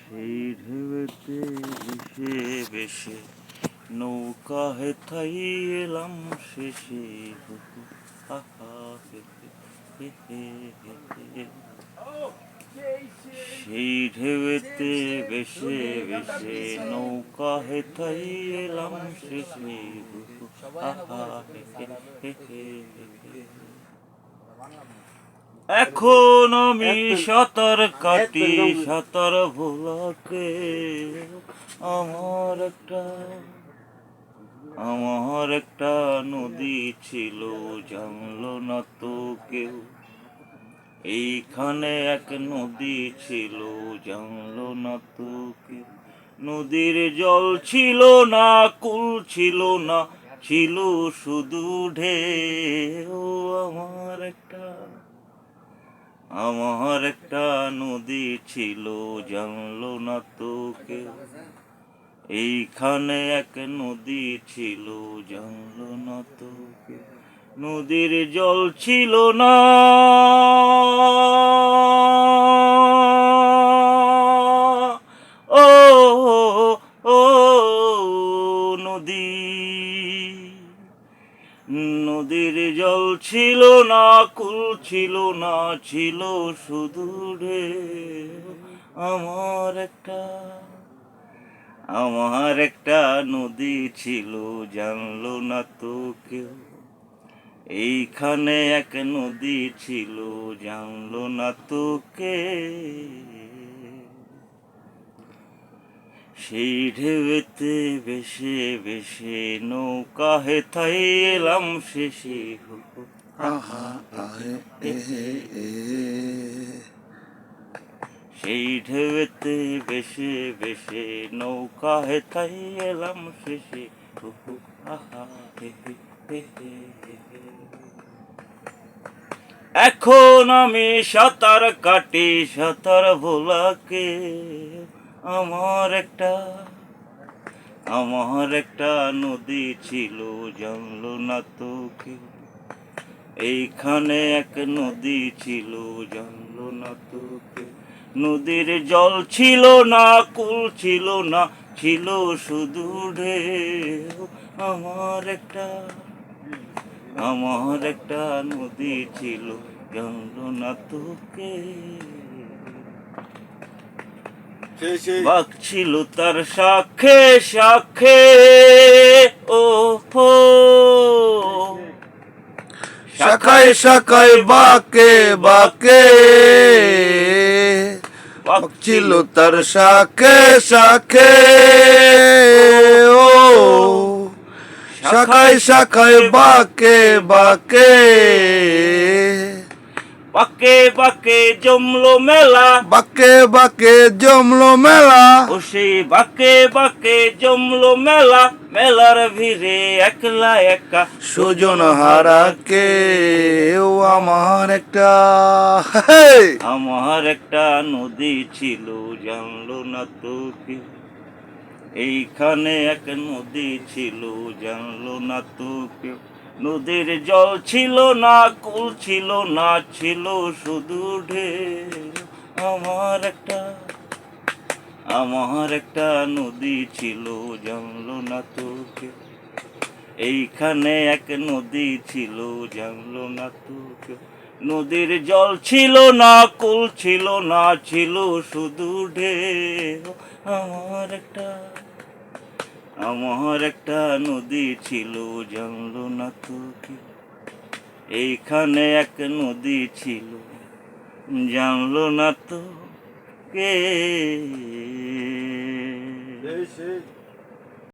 সেই ঢেউতে ভেসে ভেসে নৌকা হেথাই এলাম শেষে। আহা হে হে হে হে। সেই ঢেউতে ভেসে ভেসে নৌকা হেথাই এলাম শেষে। আহা হে হে হে হে। এখন আমি সাঁতার কাটি সাঁতার ভোলাকে। আমার একটা নদী ছিল, জানলো না তো কেউ। এইখানে এক নদী ছিল, জানলো না তো কেউ। নদীর জল ছিল না, কুল ছিল না, ছিল শুধু ঢেউ। আমার একটা নদী ছিল, জানলো না তো কেউ। এইখানে এক নদী ছিল, জানলো না তো কেউ। নদীর জল ছিল না, ও ও নদী। নদীর জল ছিল না, কুল ছিল না, ছিল শুধু ঢেউ। আমার একটা নদী ছিল, জানলো না তো কেউ। এইখানে এক নদী ছিল, জানলো না তো কেউ। সেই ঢেউতে ভেসে ভেসে নৌকা হেথাই এলাম শেষে। সেই ঢেউতে ভেসে ভেসে নৌকা হেথাই এলাম শেষে। এখন আমি সাঁতার কাটি সাঁতার ভোলাকে। আমার একটা নদী ছিল, জানলো না তো কেউ। এইখানে এক নদী ছিল, জানলো না তো কেউ। নদীর জল ছিল না, কুল ছিল না, ছিল শুধু ঢেউ। আমার একটা নদী ছিল, জানলো না তো কেউ। বাঘ ছিল তার সাক্ষে সাক্ষে, ও হো। শাখায় শাখায় বাঁকে বাঁকে, বাঘ ছিল তার শাখে শাখে, ও শাখায় শাখায় বাঁকে বাঁকে। বাঁকে বাঁকে জমলো মেলা, বাঁকে বাঁকে জমলো মেলা। ও সেই বাঁকে বাঁকে জমলো মেলা। মেলার ভিড়ে একলা একা সুজন হারাকে। ও আমার একটা নদী ছিল, জানলো না তো কেউ। এইখানে এক নদী ছিল, জানলো না তো কেউ। নদীর জল ছিল না, কুল ছিল না, ছিল শুধু ঢেউ। আমার একটা নদী ছিল, জানলো না তো কেউ। এইখানে এক নদী ছিল, জানলো না তো কেউ। নদীর জল ছিল না, কুল ছিল না, ছিল শুধু ঢেউ। আমার একটা নদী ছিল, জানলো না তো কেউ। এইখানে এক নদী ছিল, জানলো না তো কে।